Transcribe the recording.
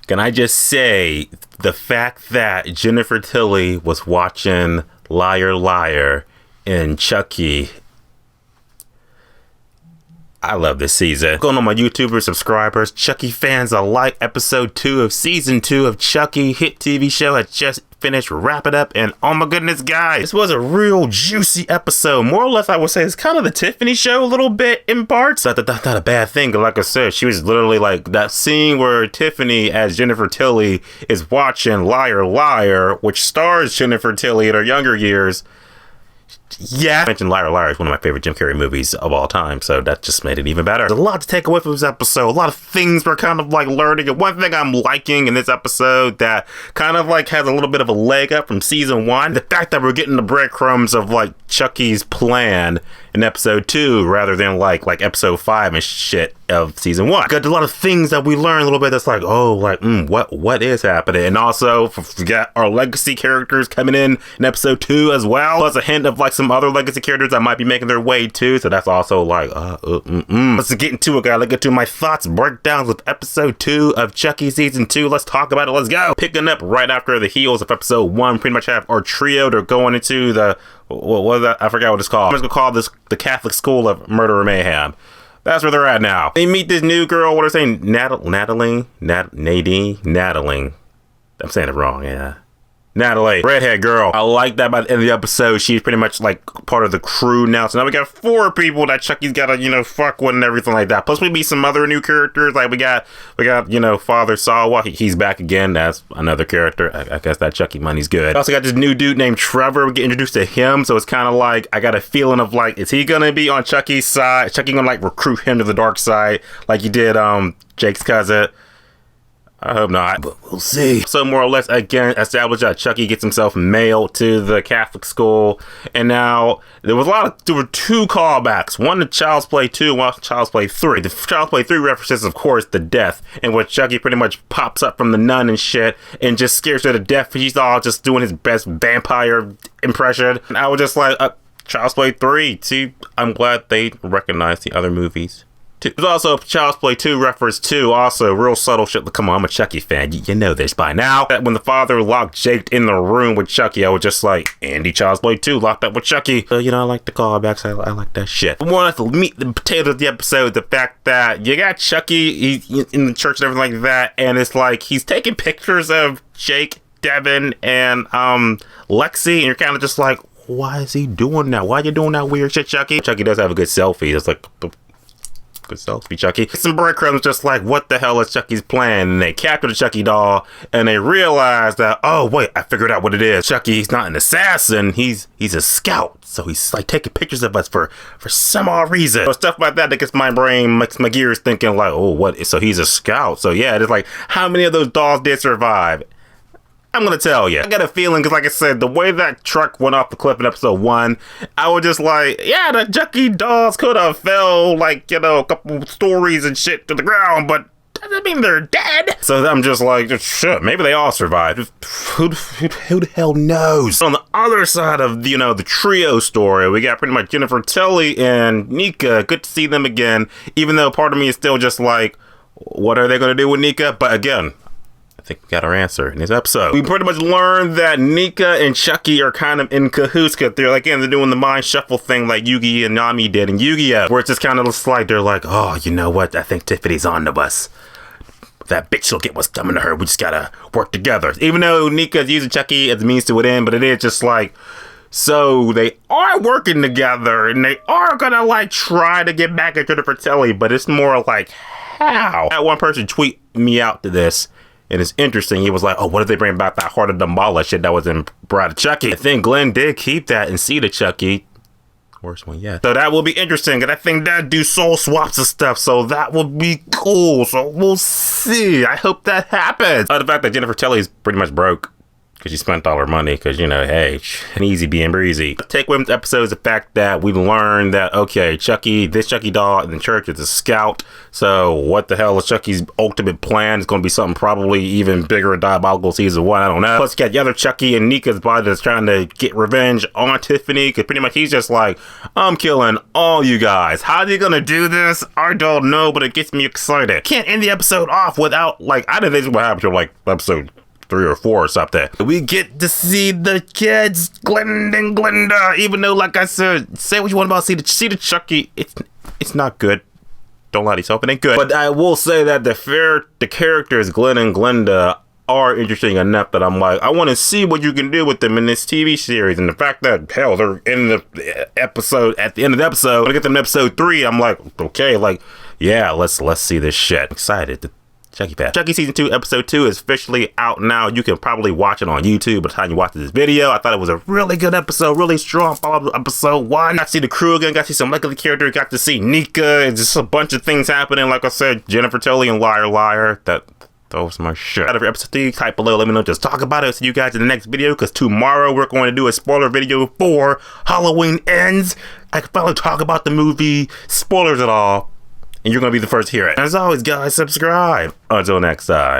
Can I just say, the fact that Jennifer Tilly was watching Liar Liar and Chucky, I love this season. Going on my YouTuber subscribers, Chucky fans alike, episode 2 of season 2 of Chucky, hit TV show had just finished wrapping up, and oh my goodness, guys, this was a real juicy episode. More or less, I would say it's kind of the Tiffany show a little bit in parts. Not a bad thing, but like I said, she was literally like that scene where Tiffany as Jennifer Tilly is watching Liar Liar, which stars Jennifer Tilly in her younger years. Yeah, I mentioned Liar Liar is one of my favorite Jim Carrey movies of all time, so that just made it even better. There's a lot to take away from this episode. A lot of things we're kind of like learning, and one thing I'm liking in this episode that kind of like has a little bit of a leg up from season 1, the fact that we're getting the breadcrumbs of like Chucky's plan in episode 2 rather than like episode 5 and shit of season 1. Got a lot of things that we learn a little bit that's like, oh, like what is happening. And also we got our legacy characters coming in episode 2 as well, plus a hint of like some other legacy characters that might be making their way too, so that's also like let's get into it, guys. Let's get to my thoughts, breakdowns with episode 2 of Chucky season 2. Let's talk about it. Let's go. Picking up right after the heels of episode 1, pretty much have our trio. They're going into the what is that? I forgot what it's called. I'm just gonna call this the Catholic School of Murder and Mayhem. That's where they're at now. They meet this new girl. What are they saying? Nadine. I'm saying it wrong. Yeah. Natalie, redhead girl. I like that by the end of the episode, she's pretty much like part of the crew now. So now we got 4 people that Chucky's gotta, fuck with and everything like that. Plus we meet some other new characters. Like we got, Father Sawa. He's back again. That's another character. I guess that Chucky money's good. Also got this new dude named Trevor. We get introduced to him. So it's kind of like, I got a feeling of like, is he gonna be on Chucky's side? Chucky gonna like recruit him to the dark side like he did Jake's cousin? I hope not, but we'll see. So more or less, again, established that Chucky gets himself mailed to the Catholic school. And now, there were 2 callbacks. One to Child's Play 2, one to Child's Play 3. The Child's Play 3 references, of course, the death, in which Chucky pretty much pops up from the nun and shit, and just scares her to death. He's all just doing his best vampire impression. And I was just like, Child's Play 3. See, I'm glad they recognized the other movies. There's also a Child's Play 2 reference too, also real subtle shit. Come on, I'm a Chucky fan, you know this by now. That when the father locked Jake in the room with Chucky, I was just like, Andy, Child's Play 2 locked up with Chucky. I like the callbacks, I like that shit. But more or less, the meat, the potatoes of the episode, the fact that you got Chucky in the church and everything like that, and it's like, he's taking pictures of Jake, Devin, and Lexi, and you're kind of just like, why is he doing that? Why are you doing that weird shit, Chucky? Chucky does have a good selfie. It's like, good selfie, Chucky. Some breadcrumbs just like, what the hell is Chucky's plan? And they capture the Chucky doll, and they realize that, oh wait, I figured out what it is. Chucky's not an assassin, he's a scout. So he's like taking pictures of us for some odd reason. So stuff like that gets my brain, makes my gears thinking like, oh, what? So he's a scout. So yeah, it's like, how many of those dolls did survive? I'm gonna tell you. I got a feeling, because like I said, the way that truck went off the cliff in episode 1, I was just like, yeah, the Chucky dolls could have fell like, a couple stories and shit to the ground, but doesn't mean they're dead. So I'm just like, shit, maybe they all survived. Who the hell knows? On the other side of, the trio story, we got pretty much Jennifer Tilly and Nica. Good to see them again, even though part of me is still just like, what are they gonna do with Nica? But again, I think we got our answer in this episode. We pretty much learned that Nika and Chucky are kind of in cahoots, because they're doing the mind shuffle thing like Yugi and Nami did in Yu-Gi-Oh! Where it's just kind of like, they're like, oh, you know what? I think Tiffany's on to us. That bitch will get what's coming to her. We just gotta work together. Even though Nika's using Chucky as a means to an end, but it is just like, so they are working together, and they are gonna try to get back at Jennifer Tilly, but it's more like, how? That one person tweet me out to this. And it's interesting. He was like, oh, what if they bring back that Heart of Damballa shit that was in Bride of Chucky? I think Glenn did keep that and see the Chucky. Worst one yet. So that will be interesting. And I think that do soul swaps and stuff. So that will be cool. So we'll see. I hope that happens. The fact that Jennifer Tilly is pretty much broke. because she spent all her money, because, you know, hey, an easy being breezy. The takeaway from the episode is the fact that we learned that, okay, Chucky, this Chucky doll in the church is a scout, so what the hell is Chucky's ultimate plan? It's going to be something probably even bigger and diabolical season 1, I don't know. Plus, you got the other Chucky and Nicca's body that's trying to get revenge on Tiffany, because pretty much he's just like, I'm killing all you guys. How are you going to do this? I don't know, but it gets me excited. Can't end the episode off without, like, I didn't think this would happen to, like, episode 3 or 4 or something. We get to see the kids, Glenn and Glenda, even though, like I said, say what you want about see the Chucky, it's not good. Don't lie to yourself, it ain't good. But I will say that the characters, Glenn and Glenda, are interesting enough that I'm like, I want to see what you can do with them in this TV series. And the fact that, hell, they're in the episode, at the end of the episode, when I get them in episode 3, I'm like, okay, like, yeah, let's see this shit. I'm excited. Chucky Pass. Chucky Season 2, Episode 2 is officially out now. You can probably watch it on YouTube by the time you watch this video. I thought it was a really good episode, really strong follow-up episode 1. Got to see the crew again, got to see some regular characters, got to see Nika, and just a bunch of things happening. Like I said, Jennifer Tilly and Liar Liar. That was my shit. Out of episode 3, type below, let me know, just talk about it. See you guys in the next video, because tomorrow we're going to do a spoiler video for Halloween Ends. I can finally talk about the movie, spoilers at all, and you're going to be the first to hear it. As always, guys, subscribe. Until next time.